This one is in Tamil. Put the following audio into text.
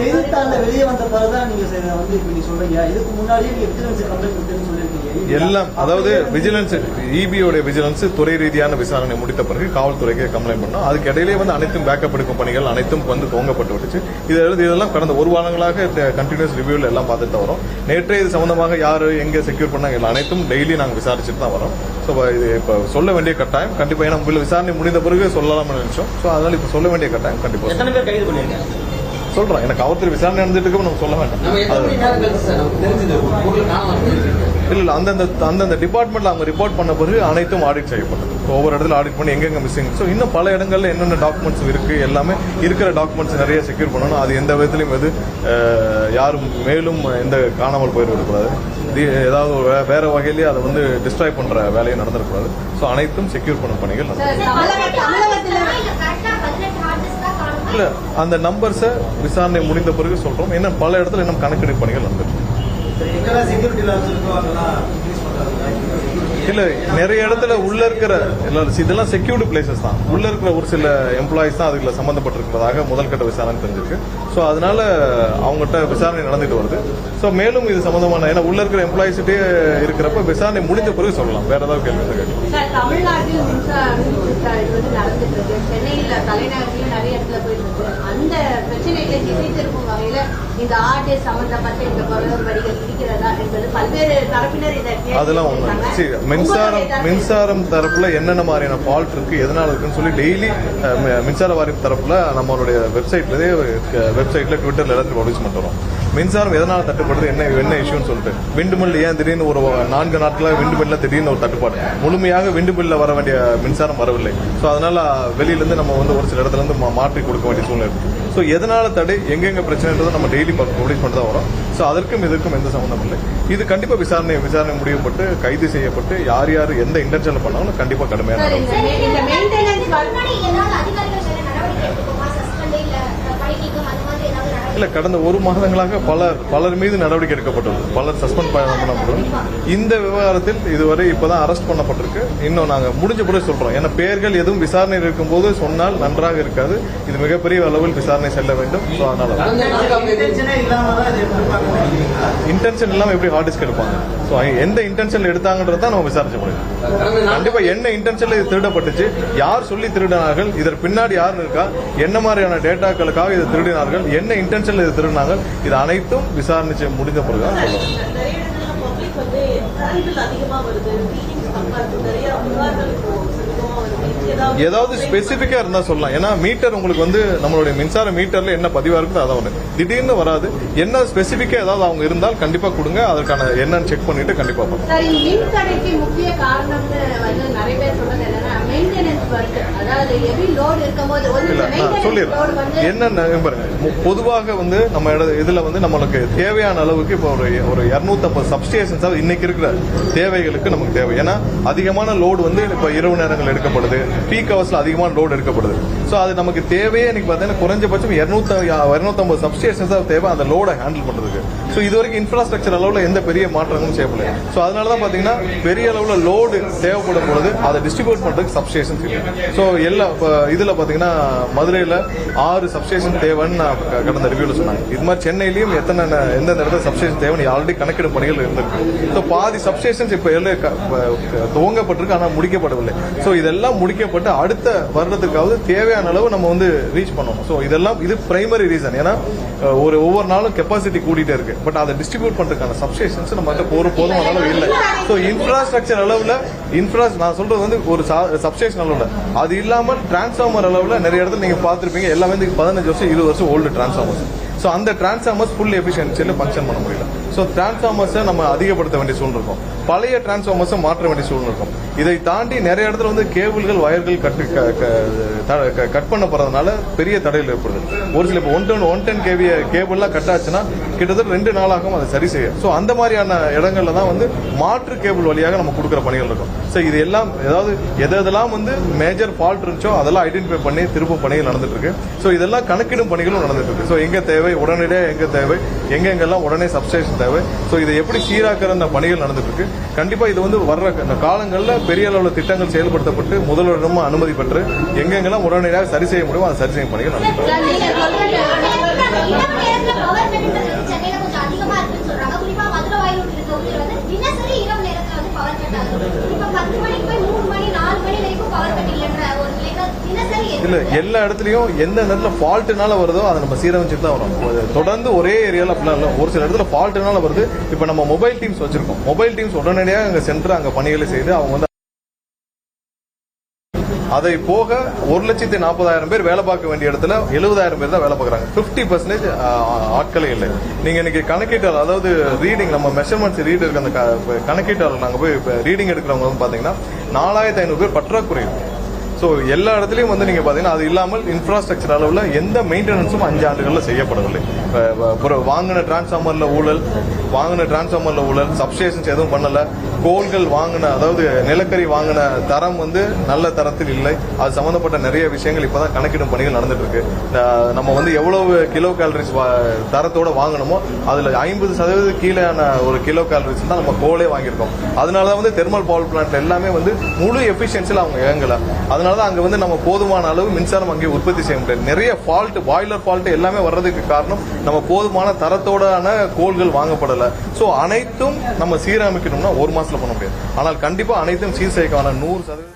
செய்தித்தாள்ல வெளியே வந்த பிறகுதான் நீங்க வந்து இப்ப நீங்க சொல்றீங்க, இதுக்கு முன்னாடியே நீங்க விஜிலன்ஸ் கம்ப்ளைண்ட் கொடுத்தேன்னு சொல்லியிருக்கீங்க. எல்லாம் அதாவது விஜிலன்ஸ் இபியோட விஜிலன்ஸ் துறை ரீதியான விசாரணை முடித்த பிறகு காவல்துறைக்கு கம்ப்ளைண்ட் பண்ணோம். அதுக்கு இடையிலே வந்து அனைத்தும் பேக்கப் எடுக்கும் பணிகள் அனைத்தும் வந்து துவங்கப்பட்டு விட்டுச்சு. இதெல்லாம் கடந்த ஒரு வாரங்களாக கண்டினியூஸ் ரிவ்யூல எல்லாம் பார்த்துட்டு வரோம். நேற்றே இது சம்பந்தமாக யாரு எங்க செக்யூர் பண்ணாங்க அனைத்தும் டெய்லி நாங்கள் விசாரிச்சுட்டு தான் வரோம். ஸோ இது இப்போ சொல்ல வேண்டிய கட்டாயம் கண்டிப்பா, ஏன்னா விசாரணை முடிந்த பிறகு சொல்லலாம்னு நினைச்சோம். ஸோ அதனால இப்போ சொல்ல வேண்டிய கட்டாயம் கண்டிப்பா சொல்றோம். எனக்கு காவல்துறை விசாரணை நடந்துட்டு நம்ம சொல்ல வேண்டாம். இல்ல அந்தந்த டிபார்ட்மெண்ட்ல அவங்க ரிப்போர்ட் பண்ண பிறகு அனைத்தும் ஆடிட் செய்யப்பட்டது. ஒவ்வொரு இடத்துல ஆடிட் பண்ணி எங்கெங்க மிஸ்ஸிங், ஸோ இன்னும் பல இடங்கள்ல என்னென்ன டாக்குமெண்ட்ஸ் இருக்கு எல்லாமே இருக்கிற டாக்குமெண்ட்ஸ் நிறைய செக்யூர் பண்ணணும். அது எந்த விதத்திலையும் யாரும் மேலும் எந்த காணாமல் போயிடக்கூடாது. ஏதாவது வேற வகையிலேயே அதை வந்து டிஸ்ட்ராய் பண்ற வேலையை நடந்துடக்கூடாது. ஸோ அனைத்தும் செக்யூர் பண்ண பணிகள் இல்ல அந்த நம்பர்ஸை விசாரணை முடிந்த பிறகு சொல்றோம். என்ன பல இடத்துல இன்னும் கணக்கெடுப்பு பணிகள் நடந்துருக்கு. இல்ல நிறைய இடத்துல உள்ள இருக்கிற இதெல்லாம் செக்யூரிட்டி பிளேசஸ் தான். உள்ள இருக்கிற ஒரு சில எம்ப்ளாயிஸ் தான் அதுல சம்பந்தப்பட்டிருக்கிறதாக முதல் கட்ட விசாரணை தெரிஞ்சிருக்கு. ஸோ அதனால அவங்ககிட்ட விசாரணை நடந்துட்டு வருது. ஸோ மேலும் இது சம்பந்தமான ஏன்னா உள்ள இருக்கிற எம்ப்ளாயிஸ்டே இருக்கிறப்ப விசாரணை முடிந்த பிறகு சொல்லலாம். வேற ஏதாவது கேள்வி கேட்கலாம். தமிழ்நாட்டில் நடந்துட்டு இருக்கு, சென்னையில் தலைநகரில் நிறைய இடத்துல போயிட்டு இருக்கு. அந்த பிரச்சனைகளை திசை திருப்பும் வகையில இந்த ஆர்டிஎஸ் சம்பந்தப்பட்ட இந்த குளறுபடிகள் இருக்கிறதா என்பது பல்வேறு தரப்பினர் இதை அதெல்லாம் ஒண்ணு. மின்சாரம் தரப்புல என்னென்ன மாதிரியான ஃபால்ட் இருக்கு எதனால இருக்குன்னு சொல்லி டெய்லி மின்சார வாரியம் தரப்புல நம்மளுடைய வெப்சைட்ல ட்விட்டர்ல எல்லாத்தையும் பப்ளிஷ் பண்றோம். மின்சாரம் எதனால தட்டுப்படுது, என்ன இஷ்யூன்னு சொல்லிட்டு. விண்டுமில் ஏன் திடீர்னு ஒரு 4 நாட்கள விண்டுமில்ல திடீர்னு ஒரு தட்டுப்பாடு, முழுமையாக விண்டுமில்ல வர வேண்டிய மின்சாரம் வரவில்லை. ஸோ அதனால வெளியில இருந்து நம்ம வந்து ஒரு சில இடத்துல இருந்து மாற்றி கொடுக்க வேண்டிய சூழ்நிலை இருக்கு. ஸோ எதனால தடை எங்கெங்க பிரச்சனைன்றதை நம்ம டெய்லி பப்ளிஷ் பண்ணி தான் வரோம். ஸோ அதற்கும் இதற்கும் எந்த சம்பந்தம் இல்லை. இது கண்டிப்பா விசாரணை முடியப்பட்டு கைது செய்யப்பட்டு யார் எந்த இன்டென்ஷன்ல பண்ணாலும் கண்டிப்பா கடுமையான இல்ல. கடந்த ஒரு மாதங்களாக பலர் மீது நடவடிக்கை எடுக்கப்பட்டுள்ளது. பலர் சஸ்பெண்ட் பண்ணப்படும். இந்த விவகாரத்தில் இதுவரை இப்பதான் அரெஸ்ட் பண்ணப்பட்டிருக்கு. இன்னும் நாங்க முடிஞ்ச பிறகு சொல்றோம். ஏன்னா பேர்கள் எதுவும் விசாரணையில் இருக்கும்போது சொன்னால் நன்றாக இருக்காது. இது மிகப்பெரிய அளவில் விசாரணை செல்ல வேண்டும். இன்டென்ஷன் இல்லாம எப்படி ஹார்ட் டிஸ்க் எடுப்பாங்க? எந்த இன்டென்ஷன் எடுத்தாங்கன்றதான் நம்ம விசாரிச்ச முடியும். கண்டிப்பா என்ன இன்டென்ஷன்ல இது திருடப்பட்டுச்சு, யார் சொல்லி திருடினார்கள், இதற்கு பின்னாடி யார் இருக்கா, என்ன மாதிரியான டேட்டாக்களுக்காக இதை திருடினார்கள், என்ன இன்டென்ஷன்ல இது திருடினாங்க, இது அனைத்தும் விசாரணை முடிந்த பிறகுதான் ஏதாவது ஸ்பெசிபிக்கா இருந்தா சொல்லலாம். ஏன்னா மீட்டர் உங்களுக்கு வந்து நம்மளுடைய மின்சார மீட்டர்ல என்ன பதிவா இருக்குது அதான் ஒண்ணு திடீர்னு வராது. என்ன ஸ்பெசிபிக்கா ஏதாவது அவங்க இருந்தால் கண்டிப்பா கொடுங்க. அதற்கான என்னன்னு செக் பண்ணிட்டு கண்டிப்பா முக்கிய காரணம் நிறைய பேர் சொல்றது என்னன்னா மெயின்டெனன்ஸ் ஒர்க், அதாவது ஹெவி லோட் இருக்கும்போது சொல்லிடுறேன் என்னன்னு பாருங்க. பொதுவாக வந்து நம்ம இதுல வந்து நம்மளுக்கு தேவையான அளவுக்கு இப்போ ஒரு 250 சப்ஸ்டேஷன்ஸ் இன்னைக்கு இருக்கிற தேவைகளுக்கு நமக்கு தேவை. ஏன்னா அதிகமான லோடு வந்து இப்ப இரவு நேரங்கள் எடுக்கப்படுது, பீக் ஹவர்ஸ்ல அதிகமான லோடு எடுக்கப்படுது. சோ அது நமக்கு தேவையே இன்னைக்கு பாத்தீங்கன்னா குறைஞ்சபட்சம் 250 சப்ஸ்டேஷன்ஸ் தான் தேவை அந்த லோட ஹேண்டில் பண்றதுக்கு. சோ இது வரைக்கும் இன்ஃப்ராஸ்ட்ரக்சர் அளவுல எந்த பெரிய மாற்றங்களும் செய்யப்படல. சோ அதனாலதான் பாத்தீங்கன்னா பெரிய அளவுல லோடு தேவைப்படும் பொழுது அதை டிஸ்ட்ரிபியூட் பண்றதுக்கு சப்ஸ்டேஷன்ஸ் இருக்கு. சோ எல்லா இதுல பாத்தீங்கன்னா மதுரையில 6 சப்ஸ்டேஷன் தேவைன்னு கடந்த ரிவ்யூல சொன்னாங்க. இது மாதிரி சென்னையிலயும் எந்தெந்த இடத்துல சப்ஸ்டேஷன் தேவைன்னு ஆல்ரெடி கணக்கெடு பணிகள் இருந்திருக்கு. சோ பாதி சப்ஸ்டேஷன்ஸ் இப்ப துவங்கப்பட்டிருக்கு, ஆனா முடிக்கப்படவில்லை. சோ இதெல்லாம் முடிக்கப்பட்டு அடுத்த வருடத்துக்காவது தேவையான அளவு நம்ம வந்து ரீச் பண்ணணும். சோ இதெல்லாம் இது பிரைமரி ரீசன். ஏன்னா ஒவ்வொரு நாளும் கெப்பாசிட்டி கூட்டிட்டே இருக்கு. பட் அதை டிஸ்ட்ரிபியூட் பண்றதுக்கான சப்ஸ்டேஷன்ஸ் நம்ம போதுமான அளவு இல்லை. சோ இன்ஃப்ராஸ்ட்ரக்சர் அளவுல நான் சொல்றது வந்து ஒரு சப்ஸ்டேஷன் அளவுல அது இல்லாமல் டிரான்ஸ்ஃபார்மர் அளவுல நிறைய இடத்துல நீங்க பாத்திருப்பீங்க. எல்லாமே 15 வருஷம் 20 வருஷம் ஓல்டு டிரான்ஸ்ஃபார்மர்ஸ். சோ அந்த டிரான்ஸ்ஃபார்மர்ஸ் ஃபுல் எஃபிஷியன்சியில ஃபங்க்ஷன் பண்ண முடியல. சோ டிரான்ஸ்ஃபார்மர்ஸை நம்ம அதிகப்படுத்த வேண்டிய சூழ்நிலை இருக்கும். பழைய டிரான்ஸ்ஃபார்மர்ஸை மாற்ற வேண்டிய சூழ்நிலை இருக்கும். இதை தாண்டி நிறைய இடத்துல வந்து கேபிள்கள் வயர்கள் கட் பண்ண போறதுனால பெரிய தடைகள் ஏற்படுது. ஒரு சில 110 kV கேபிள்லாம் கட் ஆச்சுன்னா கிட்டத்தட்ட 2 நாளாகும் அதை சரி செய்ய. சோ அந்த மாதிரியான இடங்கள்ல தான் வந்து மாற்று கேபிள் வழியாக நம்ம கொடுக்குற பணிகள் இருக்கும். சோ இது எல்லாம் ஏதாவது எதெல்லாம் வந்து மேஜர் ஃபால்ட் இருந்துச்சோ அதெல்லாம் ஐடென்டிஃபை பண்ணி திரும்ப பணிகள் நடந்துட்டு இருக்கு. சோ இதெல்லாம் கணக்கிடும் பணிகளும் நடந்துட்டு இருக்கு. சோ எங்க தேவை உடனடியாக எங்க தேவை எங்கெங்கெல்லாம் உடனே சப்ஸ்டேஷன் தேவை. சோ இதை எப்படி சீராக்கிற அந்த பணிகள் நடந்துட்டு இருக்கு. கண்டிப்பா இது வந்து வர்ற காலங்களில் பெரிய அளவில் திட்டங்கள் செயல்படுத்தப்பட்டு முதல்வரிடமும் அனுமதி பெற்று எங்கெங்கெல்லாம் உடனடியாக சரி செய்ய முடியும் அதை சரி செய்யும் பணிகள் நடந்துட்டு இல்ல எல்லா இடத்துலயும் எந்த நேரத்துல ஃபால்ட்னால வருதோ அதை நம்ம சீரமைச்சுட்டு தான் வரும். தொடர்ந்து ஒரே ஏரியால அப்படிலாம் இல்ல, ஒரு சில இடத்துல ஃபால்ட்னால வருது. இப்ப நம்ம மொபைல் டீம்ஸ் வச்சிருக்கோம். மொபைல் டீம்ஸ் உடனடியாக அங்க சென்று அங்க பணிகளை செய்து அவங்க வந்து அதை போக 1,40,000 பேர் வேலை பார்க்க வேண்டிய இடத்துல 70,000 பேர் தான் வேலை பார்க்கறாங்க. 50% ஆட்களே இல்லை. நீங்க இன்னைக்கு கணக்கீட்டாளர், அதாவது ரீடிங், நம்ம மெஷர்மெண்ட்ஸ் ரீடருக்கு அந்த கணக்கீட்டாளர் நாங்க போய் ரீடிங் எடுக்கிறவங்க வந்து பாத்தீங்கன்னா 4,500 பேர் பற்றாக்குறை. ஸோ எல்லா இடத்துலையும் வந்து நீங்க பாத்தீங்கன்னா அது இல்லாமல் இன்ஃப்ராஸ்ட்ரக்சர் அளவுல எந்த மெயின்டெனன்ஸும் 5 ஆண்டுகள்ல செய்யப்படவில்லை. வாங்கின டிரான்ஸ்ஃபார்மர்ல ஊழல், சப்ஸ்டேஷன்ஸ் எதுவும் பண்ணல, கோல்கள் வாங்கின, அதாவது நிலக்கரி வாங்கின தரம் வந்து நல்ல தரத்தில் இல்லை. அது சம்பந்தப்பட்ட நிறைய விஷயங்கள் இப்பதான் கணக்கிடும் பணிகள் நடந்துட்டு இருக்கு. நம்ம வந்து எவ்வளவு கிலோ கேலரிஸ் தரத்தோட வாங்கணுமோ அதுல 50% கீழேயான ஒரு கிலோ கேலரிஸ் தான் நம்ம கோலே வாங்கியிருக்கோம். அதனாலதான் வந்து தெர்மல் பவர் பிளான்ட் எல்லாமே வந்து முழு எஃபிஷியன்சில அவங்க இயங்கல. அதனாலதான் அங்க வந்து நம்ம போதுமான அளவு மின்சாரம் அங்கே உற்பத்தி செய்ய முடியாது. நிறைய ஃபால்ட், பாய்லர் ஃபால்ட் எல்லாமே வர்றதுக்கு காரணம் நம்ம போதுமான தரத்தோடான கோல்கள் வாங்கப்படல. சோ அனைத்தும் நம்ம சீரமைக்கணும்னா 1 மாசத்துல பண்ண முடியாது. ஆனால் கண்டிப்பா அனைத்தும் சீர் செய்யக்கான 100%